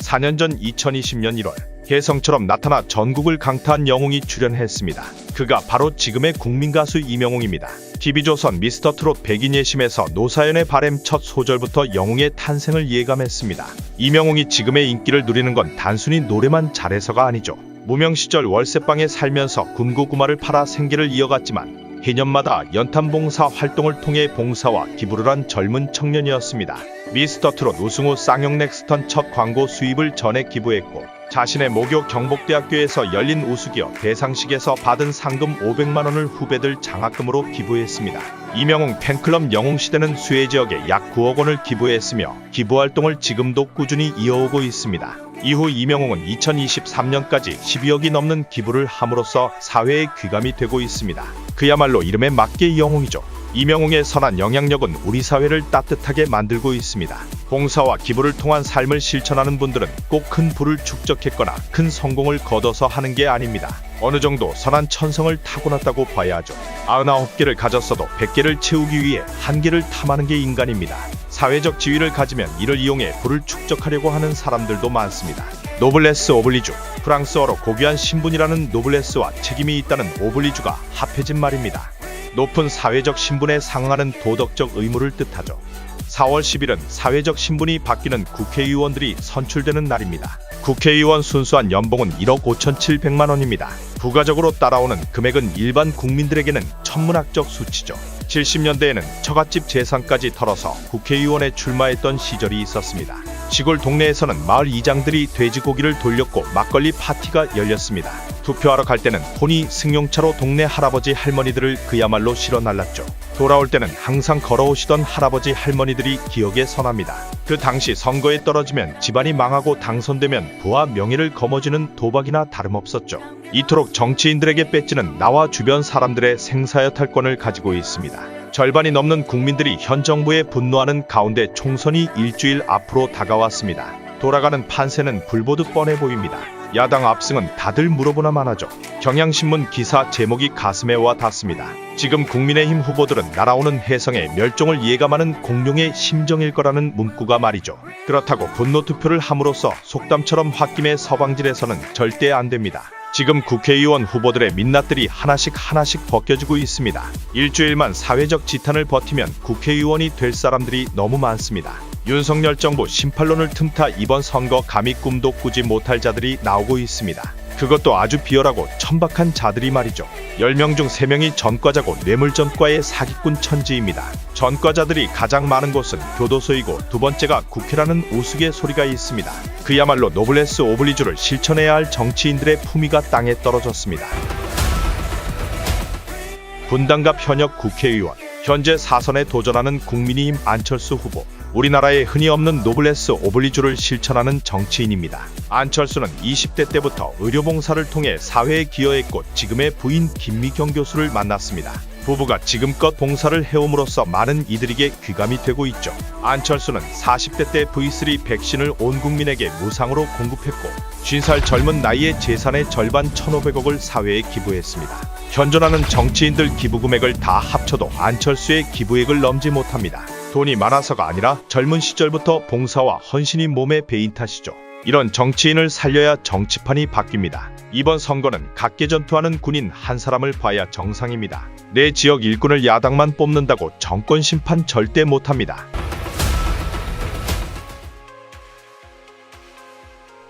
4년 전 2020년 1월 개성처럼 나타나 전국을 강타한 영웅이 출연했습니다. 그가 바로 지금의 국민가수 이명웅입니다. TV조선 미스터트롯 백인 예심에서 노사연의 바램 첫 소절부터 영웅의 탄생을 예감했습니다. 이명웅이 지금의 인기를 누리는 건 단순히 노래만 잘해서가 아니죠. 무명 시절 월세방에 살면서 군고구마를 팔아 생계를 이어갔지만 해년마다 연탄봉사 활동을 통해 봉사와 기부를 한 젊은 청년이었습니다. 미스터트롯 우승 후 쌍용넥스턴 첫 광고 수입을 전액 기부했고 자신의 모교 경복대학교에서 열린 우수기업 대상식에서 받은 상금 500만원을 후배들 장학금으로 기부했습니다. 이명웅 팬클럽 영웅시대는 수해 지역에 약 9억 원을 기부했으며 기부활동을 지금도 꾸준히 이어오고 있습니다. 이후 이명웅은 2023년까지 12억이 넘는 기부를 함으로써 사회의 귀감이 되고 있습니다. 그야말로 이름에 맞게 영웅이죠. 이명웅의 선한 영향력은 우리 사회를 따뜻하게 만들고 있습니다. 봉사와 기부를 통한 삶을 실천하는 분들은 꼭 큰 부를 축적했거나 큰 성공을 거둬서 하는 게 아닙니다. 어느 정도 선한 천성을 타고났다고 봐야 하죠. 99개를 가졌어도 100개를 채우기 위해 1개를 탐하는 게 인간입니다. 사회적 지위를 가지면 이를 이용해 부를 축적하려고 하는 사람들도 많습니다. 노블레스 오블리주, 프랑스어로 고귀한 신분이라는 노블레스와 책임이 있다는 오블리주가 합해진 말입니다. 높은 사회적 신분에 상응하는 도덕적 의무를 뜻하죠. 4월 10일은 사회적 신분이 바뀌는 국회의원들이 선출되는 날입니다. 국회의원 순수한 연봉은 1억 5,700만 원입니다. 부가적으로 따라오는 금액은 일반 국민들에게는 천문학적 수치죠. 70년대에는 처갓집 재산까지 털어서 국회의원에 출마했던 시절이 있었습니다. 시골 동네에서는 마을 이장들이 돼지고기를 돌렸고 막걸리 파티가 열렸습니다. 투표하러 갈 때는 혼이 승용차로 동네 할아버지 할머니들을 그야말로 실어 날랐죠. 돌아올 때는 항상 걸어오시던 할아버지 할머니들이 기억에 선합니다. 그 당시 선거에 떨어지면 집안이 망하고 당선되면 부와 명예를 거머쥐는 도박이나 다름없었죠. 이토록 정치인들에게 뺏지는 나와 주변 사람들의 생사여탈권을 가지고 있습니다. 절반이 넘는 국민들이 현 정부에 분노하는 가운데 총선이 일주일 앞으로 다가왔습니다. 돌아가는 판세는 불보듯 뻔해 보입니다. 야당 압승은 다들 물어보나만 하죠. 경향신문 기사 제목이 가슴에 와 닿습니다. 지금 국민의힘 후보들은 날아오는 혜성의 멸종을 예감하는 공룡의 심정일 거라는 문구가 말이죠. 그렇다고 분노투표를 함으로써 속담처럼 홧김에 서방질해서는 절대 안 됩니다. 지금 국회의원 후보들의 민낯들이 하나씩 벗겨지고 있습니다. 일주일만 사회적 지탄을 버티면 국회의원이 될 사람들이 너무 많습니다. 윤석열 정부 심판론을 틈타 이번 선거 감히 꿈도 꾸지 못할 자들이 나오고 있습니다. 그것도 아주 비열하고 천박한 자들이 말이죠. 10명 중 3명이 전과자고 뇌물전과의 사기꾼 천지입니다. 전과자들이 가장 많은 곳은 교도소이고 두 번째가 국회라는 우스갯소리가 있습니다. 그야말로 노블레스 오블리주를 실천해야 할 정치인들의 품위가 땅에 떨어졌습니다. 분당갑 현역 국회의원, 현재 사선에 도전하는 국민의힘 안철수 후보. 우리나라에 흔히 없는 노블레스 오블리주를 실천하는 정치인입니다. 안철수는 20대 때부터 의료봉사를 통해 사회에 기여했고 지금의 부인 김미경 교수를 만났습니다. 부부가 지금껏 봉사를 해옴으로써 많은 이들에게 귀감이 되고 있죠. 안철수는 40대 때 V3 백신을 온 국민에게 무상으로 공급했고 50살 젊은 나이에 재산의 절반 1,500억을 사회에 기부했습니다. 현존하는 정치인들 기부 금액을 다 합쳐도 안철수의 기부액을 넘지 못합니다. 돈이 많아서가 아니라 젊은 시절부터 봉사와 헌신이 몸에 배인 탓이죠. 이런 정치인을 살려야 정치판이 바뀝니다. 이번 선거는 각계전투하는 군인 한 사람을 봐야 정상입니다. 내 지역 일꾼을 야당만 뽑는다고 정권 심판 절대 못합니다.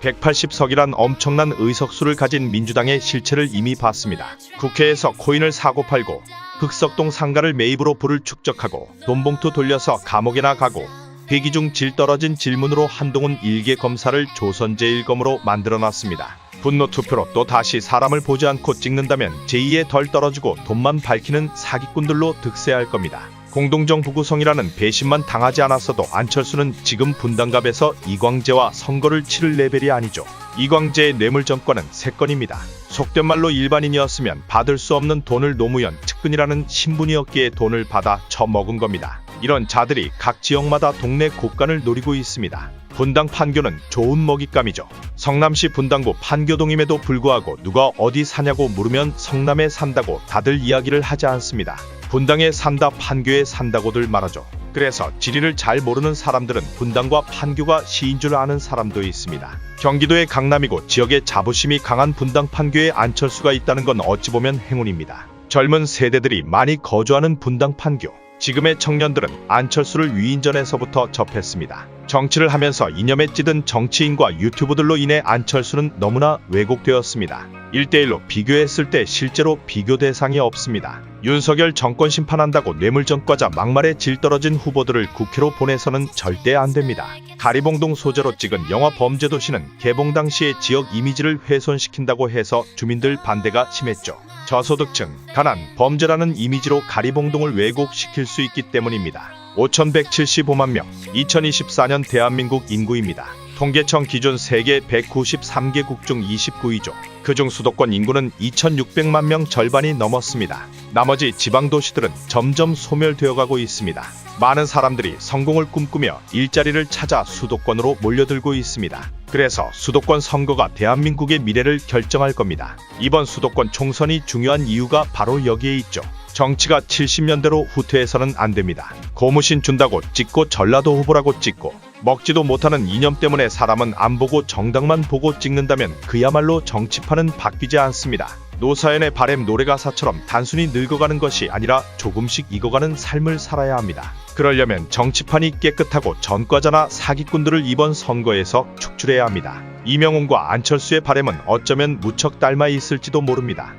180석이란 엄청난 의석수를 가진 민주당의 실체를 이미 봤습니다. 국회에서 코인을 사고 팔고 흑석동 상가를 매입으로 부를 축적하고 돈봉투 돌려서 감옥에나 가고 회기 중 질 떨어진 질문으로 한동훈 일개 검사를 조선제1검으로 만들어놨습니다. 분노투표로 또 다시 사람을 보지 않고 찍는다면 제2에 덜 떨어지고 돈만 밝히는 사기꾼들로 득세할 겁니다. 공동정부 구성이라는 배신만 당하지 않았어도 안철수는 지금 분당갑에서 이광재와 선거를 치를 레벨이 아니죠. 이광재의 뇌물정권은 3건입니다. 속된 말로 일반인이었으면 받을 수 없는 돈을 노무현 측근이라는 신분이었기에 돈을 받아 처먹은 겁니다. 이런 자들이 각 지역마다 동네 곳간을 노리고 있습니다. 분당 판교는 좋은 먹잇감이죠. 성남시 분당구 판교동임에도 불구하고 누가 어디 사냐고 물으면 성남에 산다고 다들 이야기를 하지 않습니다. 분당에 산다 판교에 산다고들 말하죠. 그래서 지리를 잘 모르는 사람들은 분당과 판교가 시인 줄 아는 사람도 있습니다. 경기도의 강남이고 지역에 자부심이 강한 분당 판교에 안철수가 있다는 건 어찌 보면 행운입니다. 젊은 세대들이 많이 거주하는 분당 판교. 지금의 청년들은 안철수를 위인전에서부터 접했습니다. 정치를 하면서 이념에 찌든 정치인과 유튜브들로 인해 안철수는 너무나 왜곡되었습니다. 1대1로 비교했을 때 실제로 비교 대상이 없습니다. 윤석열 정권 심판한다고 뇌물전과자 막말에 질 떨어진 후보들을 국회로 보내서는 절대 안 됩니다. 가리봉동 소재로 찍은 영화 범죄도시는 개봉 당시의 지역 이미지를 훼손시킨다고 해서 주민들 반대가 심했죠. 저소득층, 가난, 범죄라는 이미지로 가리봉동을 왜곡시킬 수 있기 때문입니다. 5,175만 명, 2024년 대한민국 인구입니다. 통계청 기준 세계 193개국 중 29위죠. 그중 수도권 인구는 2,600만 명 절반이 넘었습니다. 나머지 지방도시들은 점점 소멸되어가고 있습니다. 많은 사람들이 성공을 꿈꾸며 일자리를 찾아 수도권으로 몰려들고 있습니다. 그래서 수도권 선거가 대한민국의 미래를 결정할 겁니다. 이번 수도권 총선이 중요한 이유가 바로 여기에 있죠. 정치가 70년대로 후퇴해서는 안 됩니다. 고무신 준다고 찍고 전라도 후보라고 찍고 먹지도 못하는 이념 때문에 사람은 안 보고 정당만 보고 찍는다면 그야말로 정치판은 바뀌지 않습니다. 노사연의 바램 노래가사처럼 단순히 늙어가는 것이 아니라 조금씩 익어가는 삶을 살아야 합니다. 그러려면 정치판이 깨끗하고 전과자나 사기꾼들을 이번 선거에서 축출해야 합니다. 이명웅과 안철수의 바램은 어쩌면 무척 닮아 있을지도 모릅니다.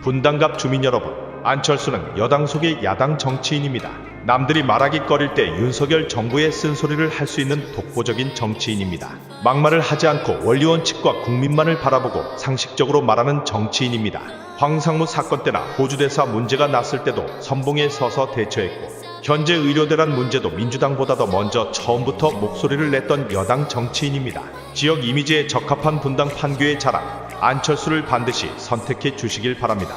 분당갑 주민 여러분, 안철수는 여당 속의 야당 정치인입니다. 남들이 말하기 꺼릴 때 윤석열 정부의 쓴소리를 할 수 있는 독보적인 정치인입니다. 막말을 하지 않고 원리원칙과 국민만을 바라보고 상식적으로 말하는 정치인입니다. 황상무 사건 때나 호주대사 문제가 났을 때도 선봉에 서서 대처했고 현재 의료대란 문제도 민주당보다 더 먼저 처음부터 목소리를 냈던 여당 정치인입니다. 지역 이미지에 적합한 분당 판교의 자랑, 안철수를 반드시 선택해 주시길 바랍니다.